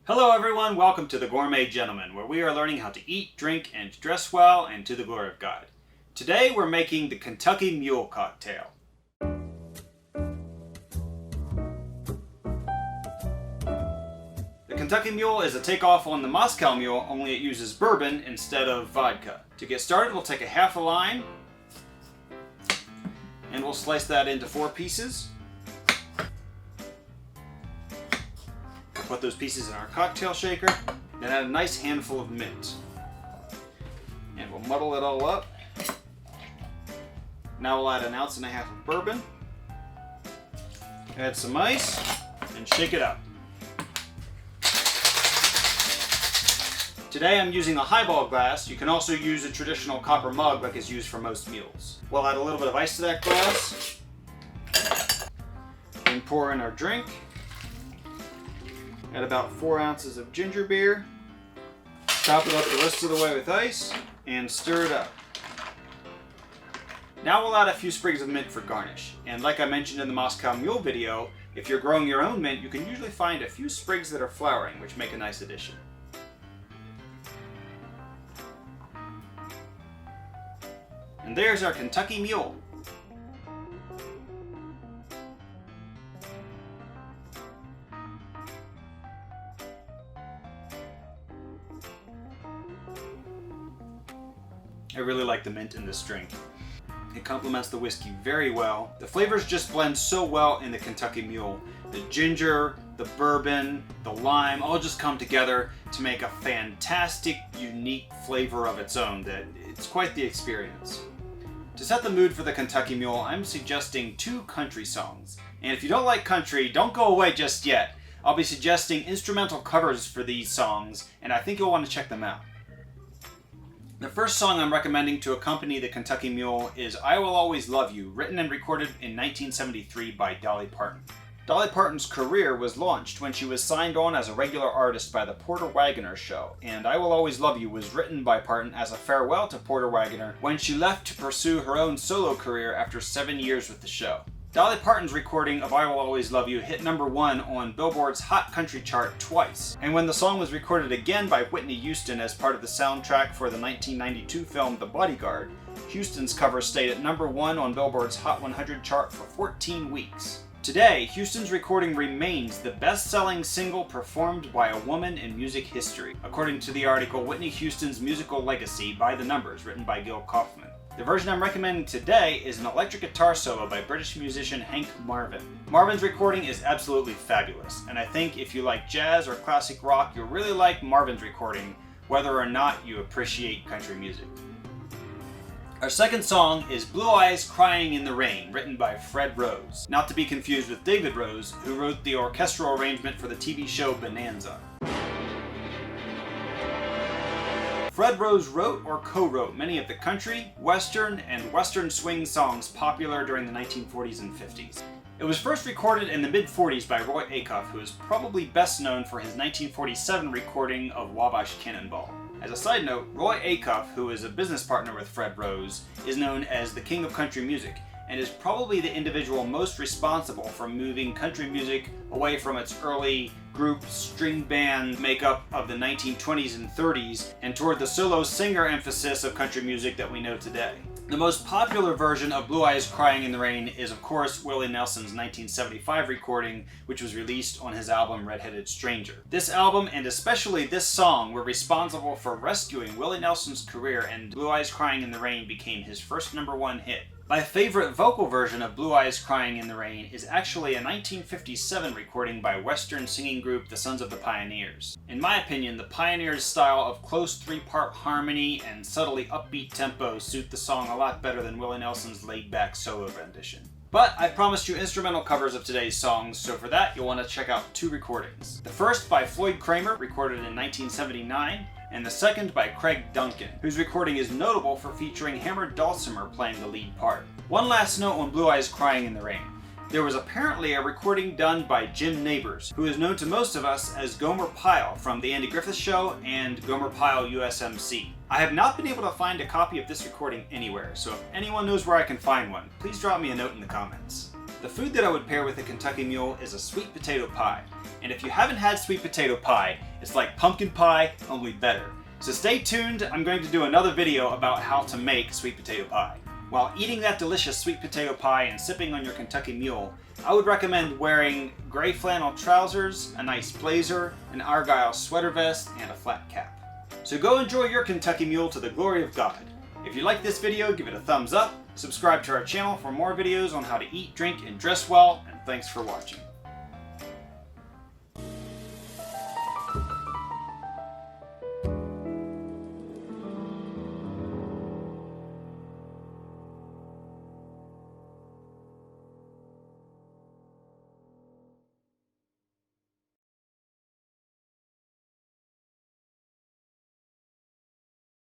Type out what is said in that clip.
Hello everyone, welcome to The Gourmet Gentleman, where we are learning how to eat, drink, and dress well and to the glory of God. Today we're making the Kentucky Mule cocktail. The Kentucky Mule is a takeoff on the Moscow Mule, only it uses bourbon instead of vodka. To get started, we'll take a half a lime, and we'll slice that into 4 pieces. Put those pieces in our cocktail shaker, then add a nice handful of mint. And we'll muddle it all up. Now we'll add 1.5 ounces of bourbon, add some ice, and shake it up. Today I'm using a highball glass. You can also use a traditional copper mug like is used for most mules. We'll add a little bit of ice to that glass, and pour in our drink. Add about 4 ounces of ginger beer, top it up the rest of the way with ice, and stir it up. Now we'll add a few sprigs of mint for garnish. And like I mentioned in the Moscow Mule video, if you're growing your own mint, you can usually find a few sprigs that are flowering, which make a nice addition. And there's our Kentucky Mule. I really like the mint in this drink. It complements the whiskey very well. The flavors just blend so well in the Kentucky Mule. The ginger, the bourbon, the lime all just come together to make a fantastic, unique flavor of its own that it's quite the experience. To set the mood for the Kentucky Mule, I'm suggesting 2 country songs. And if you don't like country, don't go away just yet. I'll be suggesting instrumental covers for these songs, and I think you'll want to check them out. The first song I'm recommending to accompany the Kentucky Mule is I Will Always Love You, written and recorded in 1973 by Dolly Parton. Dolly Parton's career was launched when she was signed on as a regular artist by the Porter Wagoner Show, and I Will Always Love You was written by Parton as a farewell to Porter Wagoner when she left to pursue her own solo career after 7 years with the show. Dolly Parton's recording of I Will Always Love You hit #1 on Billboard's Hot Country chart twice, and when the song was recorded again by Whitney Houston as part of the soundtrack for the 1992 film The Bodyguard, Houston's cover stayed at #1 on Billboard's Hot 100 chart for 14 weeks. Today, Houston's recording remains the best-selling single performed by a woman in music history, according to the article Whitney Houston's Musical Legacy by the Numbers, written by Gil Kaufman. The version I'm recommending today is an electric guitar solo by British musician Hank Marvin. Marvin's recording is absolutely fabulous, and I think if you like jazz or classic rock, you'll really like Marvin's recording, whether or not you appreciate country music. Our second song is Blue Eyes Crying in the Rain, written by Fred Rose, not to be confused with David Rose, who wrote the orchestral arrangement for the TV show Bonanza. Fred Rose wrote or co-wrote many of the country, western, and western swing songs popular during the 1940s and 50s. It was first recorded in the mid-40s by Roy Acuff, who is probably best known for his 1947 recording of Wabash Cannonball. As a side note, Roy Acuff, who is a business partner with Fred Rose, is known as the King of Country Music, and is probably the individual most responsible for moving country music away from its early group string band makeup of the 1920s and 30s and toward the solo singer emphasis of country music that we know today. The most popular version of Blue Eyes Crying in the Rain is, of course, Willie Nelson's 1975 recording, which was released on his album Red-Headed Stranger. This album, and especially this song, were responsible for rescuing Willie Nelson's career, and Blue Eyes Crying in the Rain became his first #1 hit. My favorite vocal version of Blue Eyes Crying in the Rain is actually a 1957 recording by Western singing group The Sons of the Pioneers. In my opinion, the Pioneers' style of close 3-part harmony and subtly upbeat tempo suit the song a lot better than Willie Nelson's laid-back solo rendition. But I promised you instrumental covers of today's songs, so for that you'll want to check out 2 recordings. The first by Floyd Cramer, recorded in 1979, and the second by Craig Duncan, whose recording is notable for featuring hammered dulcimer playing the lead part. One last note on Blue Eyes Crying in the Rain. There was apparently a recording done by Jim Nabors, who is known to most of us as Gomer Pyle from The Andy Griffith Show and Gomer Pyle USMC. I have not been able to find a copy of this recording anywhere, so if anyone knows where I can find one, please drop me a note in the comments. The The food that I would pair with a Kentucky Mule is a sweet potato pie. And if you haven't had sweet potato pie, it's like pumpkin pie, only better. So stay tuned, I'm going to do another video about how to make sweet potato pie. While eating that delicious sweet potato pie and sipping on your Kentucky Mule, I would recommend wearing gray flannel trousers, a nice blazer, an argyle sweater vest, and a flat cap. So go enjoy your Kentucky Mule to the glory of God. If you like this video, give it a thumbs up, subscribe to our channel for more videos on how to eat, drink, and dress well, and thanks for watching.